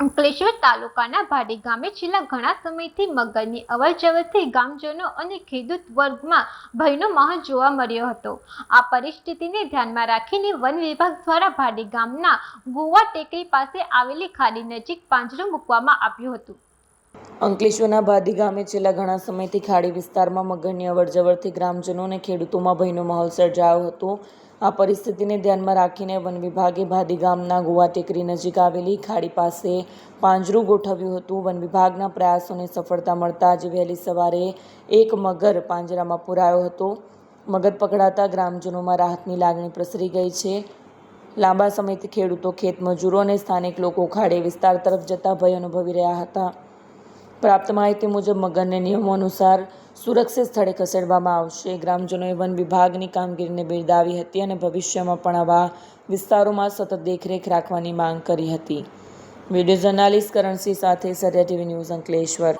અંકલેશ્વર તાલુકાના ભાડી ગામે છેલ્લા ઘણા સમયથી મગરની અવરજવરથી ગામજનો અને ખેડૂત વર્ગમાં ભયનો માહોલ જોવા મળ્યો હતો। આ પરિસ્થિતિને ધ્યાનમાં રાખીને વન વિભાગ દ્વારા ભાડી ગામના ગોવા ટેકરી પાસે આવેલી ખાડી નજીક પાંજરું મૂકવામાં આવ્યું હતું। અંકલેશ્વરના ભાડી ગામે છેલ્લા ઘણા સમયથી ખાડી વિસ્તારમાં મગરની અવરજવરથી ગ્રામજનો અને ખેડૂતોમાં ભયનો માહોલ સર્જાયો હતો। આ પરિસ્થિતિને ધ્યાનમાં રાખીને વન વિભાગે ભાડી ગામના ગોવા ટેકરી નજીક આવેલી ખાડી પાસે પાંજરું ગોઠવ્યું હતું। વન વિભાગના પ્રયાસોને સફળતા મળતા આજે વહેલી સવારે એક મગર પાંજરામાં પુરાયો હતો। મગર પકડાતા ગ્રામજનોમાં રાહતની લાગણી પ્રસરી ગઈ છે। લાંબા સમયથી ખેડૂતો, ખેતમજૂરો અને સ્થાનિક લોકો ખાડી વિસ્તાર તરફ જતા ભય અનુભવી રહ્યા હતા। પ્રાપ્ત માહિતી મુજબ મગરને નિયમો અનુસાર સુરક્ષિત સ્થળે ખસેડવામાં આવશે। ગ્રામજનોએ વન વિભાગની કામગીરીને બિરદાવી હતી અને ભવિષ્યમાં પણ આવા વિસ્તારોમાં સતત દેખરેખ રાખવાની માંગ કરી હતી। વિડીયો જર્નાલિસ્ટ કરણસિંહ સાથે સરિયા ટીવી ન્યૂઝ અંકલેશ્વર।